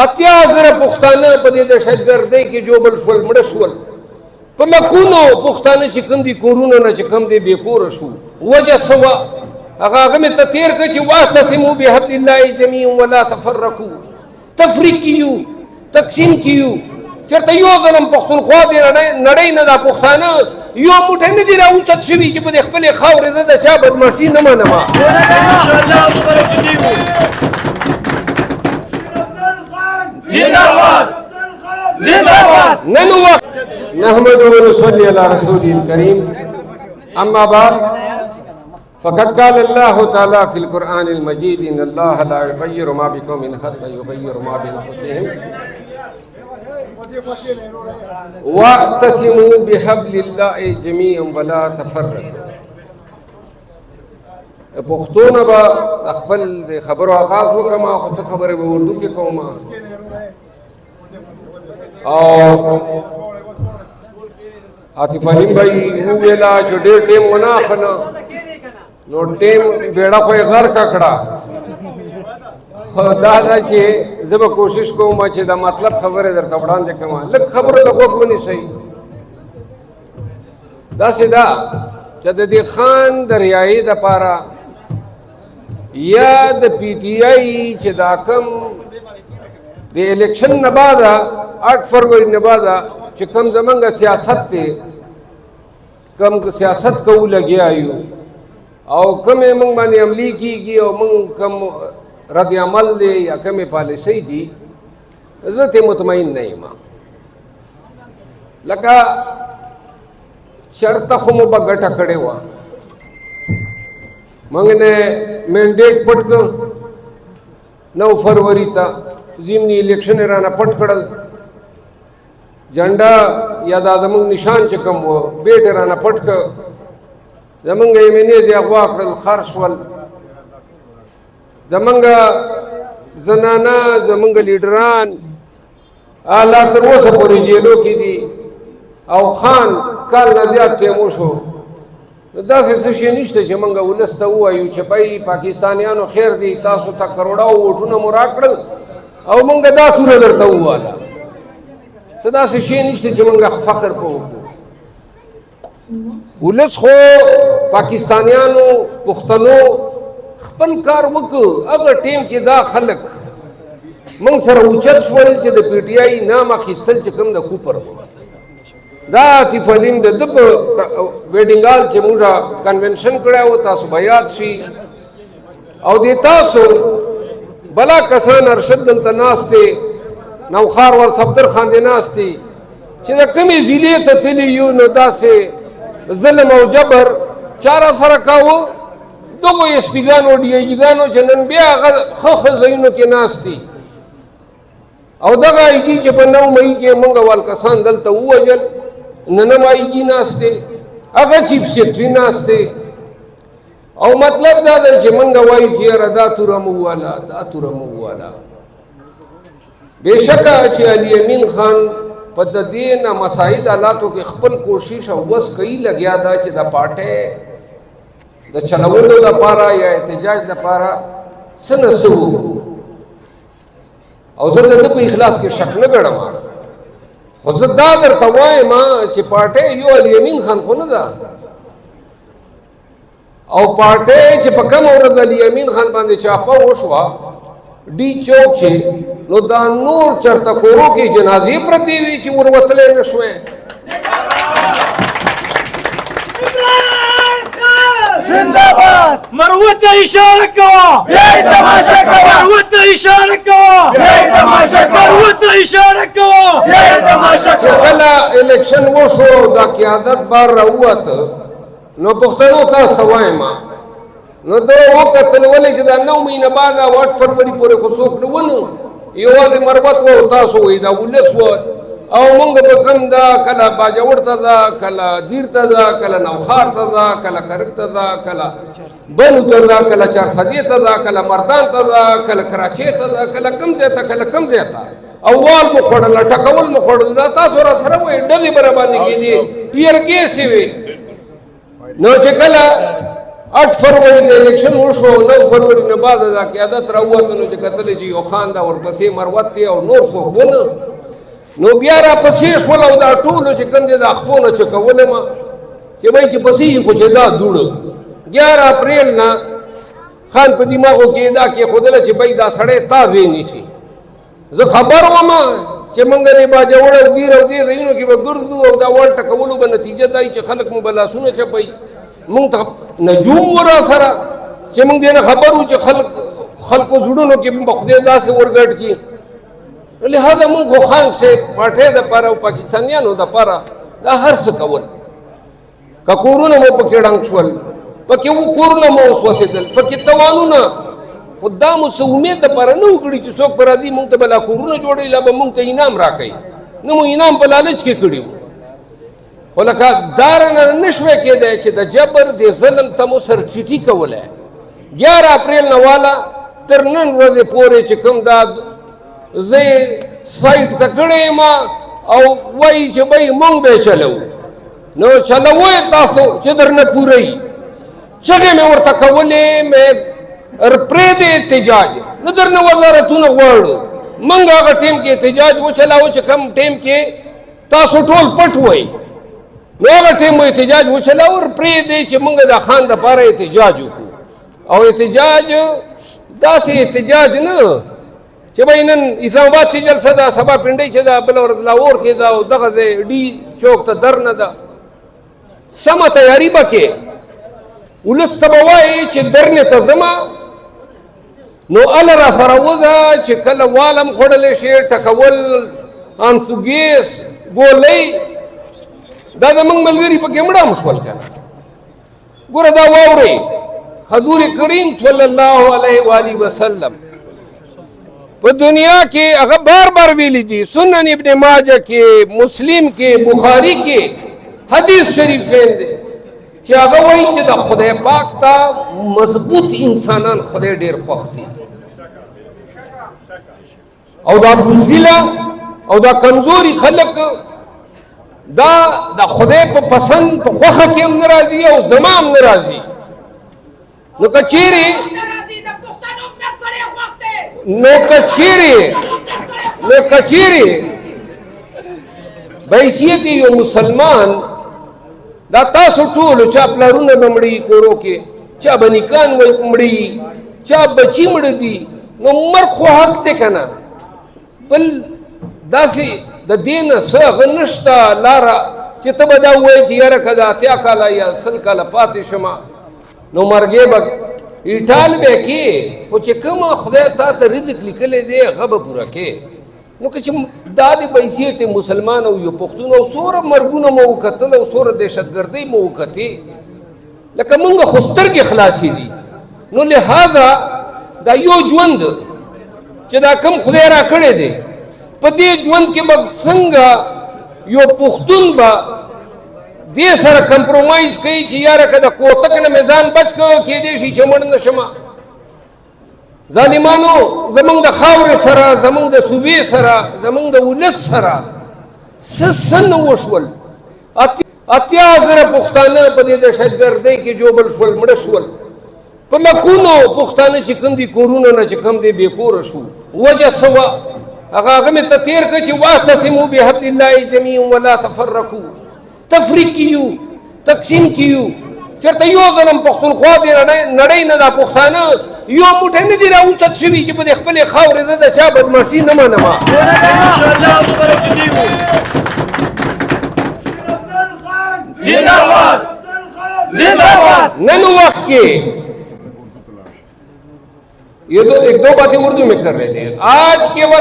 اتیا زره پښتانه په دې دهشتګردۍ کې جوړ شول مړه شول په لکونو پښتانه چې کوم دي کورونو نه چې کوم دي بې کوره شو وجه څه وه هغه مې ته تېر کړه چې واعتصموا بحبل الله جمیعا ولا تفرقوا تفریق کیو تقسیم کیو چېرته یو ځل هم پښتونخوا دې نړۍ نه دا پښتانه یو موټی نه دي راوچت شوي چې په دې خپلې خاورې زه د چا بدماشي نه منم نن وخت نحمد ونصلي على رسوله الكريم اما بعد فقد قال الله تعالى في القرآن المجيد ان الله لا يغير ما بقوم حتى يغيروا ما بانفسهم واعتصموا بحبل الله جميعا ولا تفرقوا. پښتو نه به خپل خبرو آغاز وکړم او څه خبرې به اردو کې کوم او عاطف علیم بھائی وویلا چې ډېر ټیم ونه اخله نو ټیم بیړه خو یې غرق کړه دا ده چې زه به کوشش کوم چې دا مطلب خبرې درته وړاندې کړم لږ خبرو ته غوږ ونیسئ داسې ده چې د دې خان د ریایي دپاره یا د پی ټي آی چې دا کم د الیکشن نه بعده 8 فروری نه بعده چې کم زمونږ سیاست دی کم سیاست کوو لګیا یو او کمې موږ باندې عملي کېږي او موږ کم رد عمل دی یا کمې پالیسۍ دي زه ترې مطمئن نه یم لکه چېرته خو مو به ګټه کړې وه موږ نه مینډیټ پټ کړ 9 فروری ته ضمني الیکشن یې رانه پټ کړل جنډا یا دا زمونږ نشان چې کوم و بیټ یې رانه پټ کړ زمونږ ایمنیز یې اغوا کړل خر شول زمونږ زنانه زمونږ لیډران لا تر اوسه پورې جیلو کې دي او خان کال نه زیات ټیم وشو داسې څه شی نشته چې موږ ولس ته ووایو چې بھائی پاکستانیانو خیر دی تاسو ته کروڑاو ووټونه مو راکړل او موږ دا توره درته وواله څه داسې شی نشته چې موږ فخر په وکړو ولس خو پاکستانیانو پښتنو خپل کار وکړو هغه ټیم کې دا خلک موږ سره اوچت شول چې د پی ټي آی نام اخیستل چې کوم د کوپر و دا عاطف علیم د ده په ویډینګ هال چې موږ کنونشن کړی و تاسو به یاد شي او د تاسو بلا کسان ارشد دلته ناست دی نوخار ور صفدر خان دی ناست دی چې د کومې ضلعې ته تللي یو نو داسې ظلم او جبر چا را سره کاوه دغو ایس پیګانو ډي آی جیګانو چې نن بیا هغه ښه ښه ځایونو کې ناست دي او دغه آی جي چې په 9 مئی کې موږ وال کسان دلته ووژل ننم آئی جی ناستے اگا چیف سیکٹری ناستے او مطلب دا دا چه منگا وائی چیارا دا تورموالا دا تورموالا بے شکا چه علی امین خان پا دا دینا مسائد آلاتو کے خپل کوشش او بس کئی لگیا دا چه دا پاٹے دا چلولو دا پارا یا احتجاج دا پارا سنسو او زر دا پا اخلاص کے شک نگڑا مارا خو زه دا درته وایم چې پارټۍ یو علي امین خان خو نه ده او پارټۍ چې په کومه ورځ علي امین خان باندې چاپه وشوه ډي چوک چې نو دا نور چېرته کورو کې جنازې پرتې وي چې وروتلی نه شوی زنداباد مروت اشاره کوا بیاي تماشا کوا مروت اشاره کوا بیاي تماشا کوا مروت اشاره کوا بیاي تماشا کوا کله الیکشن وشو دا قیادت بار راووت نو پښتنو تاسو وایم نو دا وکتل ولې چې دا 9 مهینه بعد 8 فروری پورې خو څوک نه ونه یوازې مروت و تاسو وایي دا ولس و او مونږ به کوم دا کله باجوړ ته ځه کله دیر ته ځه کله نوخار ته ځه کله کرک ته ځه کله بنو ته ځه کله چارسدې ته ځه کله مردان ته ځه کله کراچۍ ته ځه کله کوم ځای ته کله کوم ځای ته اوال مو خوړل ټکول مو خوړل دا تاسو را سره وایي ډلې به راباندې کېدې ټیر ګیسې وې نو چې کله 8 فروری د الیکشن وشو 9 فروری نه بعد دا قیادت راووته نو چې کتلې چې یو خان دا ورپسې مروت دی او نور څوک ونه نو بیا راپسې شول او دا ټولو چې کوم دي د خپونه چکولې ما چې وایي چې پسې خو چې دا دوړه 11 اپریل نه خان په دماغو کې دا کېښودله چې بای دا سړی تازې نیسي زه خبر وم چې موږ د باجوړ او دیر او دې ځایونو کې به ګرځو او دا وال ټکولو به نتیجه دا وي چې خلک مو به لاسونه چپوي موږ ته نجوم و را سره چې موږ دې نه خبر وو چې خلکو زړونو کې به خدای داسې ورګډ کړي لہذا موږ خو خان صاحب پاټۍ دپاره او پاکستانیانو دپاره دا هر څه کول که کورونه مو پکې ړنګ شول پکې کورونه مو اوس وسېدل پکې توانونه خو دا مو څه امید دپاره نه وکړي چې څوک به راځي موږ ته به لا کورونه جوړوي لا به موږ ته انعام راکوي نه مو انعام په لالچ کې کړي وو خو لکه دا رانه نه شوی کېدی چې د جبر د ظلم ته مو سرچیټي کولی 11 اپریل نه واله تر نن ورځې پورې چې کوم دا زه سایټ ته کړی یم او وایي چې بی موږ به چلو نو چلوئ تاسو چې درنه پوره چغې مې ورته کولې مې پرېږدې احتجاج نه درنه وزارتونه غواړو موږ هغه ټیم کې احتجاج وچلاوو چې کوم ټیم کې تاسو ټول پټ وئ نو هغه ټیم مو احتجاج وچلاو پرېږدې چې موږ د خان دپاره احتجاج وکړو او احتجاج داسې احتجاج نه چې بھائی نن اسلام آباد چې جلسه ده سبا پنډۍ چې ده بله ورځ لاهور کې ده او دغه ځای ډي چوک ته درنه ده سمه تیاري به کې ولس ته به وایي چې درنې ته ځمه نو هله را سره وځه چې کله والم خوړلی شي ټکول انسوګیس ګولۍ دا زموږ ملګري پکې مړه هم شول که نه ګوره دا واورئ حضور کریم صلی الله علیه وآله وسلم په دنیا کې هغه بار بار ویلی دي سنن ابن ماجه کې مسلم کې بخاری کې حدیث شریفین دی چې هغه وایي چې د خدای پاک ته مضبوط انسانان خدای ډېر خوښ دي او دا بزدله او دا کمزوري خلک دا د خدای په پسند په خوښه کې هم نه راځي او زما هم نه راځي نو که چیرې نو کچیری بحیثیت یو مسلمان دا تاسو ټولو چا پلارونه به مړي کورو کې چا به نیکان مړي چا بچي مړه دي نو مرګ خو حق دی که نه بل داسې د دې نه څه هغه نشته لاره چې ته به دا ووایې چې یاره که د 80 کاله یا 100 کاله پاتې شمه نو مرګې به ایټال به کې خو چې کومه خدای تا ته رزق لیکلی دی هغه به پوره کې نو که چې دا د بحیثیت مسلمان او یو پښتون او څومره مرګونه مو وکتل او څومره دهشتګردۍ مو وکتې لکه موږ خو سترګې خلاصې دي نو لہذا دا یو ژوند چې دا کم خدای را کړی دی په دې ژوند کې به څنګه یو پښتون به دې سره کمپرومایز کوي چې یاره که د کوتک نه مې ځان بچ کړو کېدی شي چې مړ نه شمه ظالمانو زمونږ د خاورې سره زمونږ د صوبې سره زمونږ د ولس سره څه نه وشول 80,000 پښتانه په دې دهشتګردۍ کې جوبل شول مړه شول په لکونو پښتانه چې کوم دي کورونه نه چې کوم دی بې کوره شو وجه څه وه هغه مې ته تېر کړه چې واعتصموا بحبل الله جمیعا ولا تفرقوا تفریق کیو تقسیم کیو چرته یو ځلم پښتونخوا دی نړۍ نه دا پښتانه یو موټی نه دي راوچت شوي چې په دې خپلې خاورې زه د چا بدماشي نه منمه نن وقت کې یہ ایک دو باتیں اردو میں کر رہے تھے آج کے وقت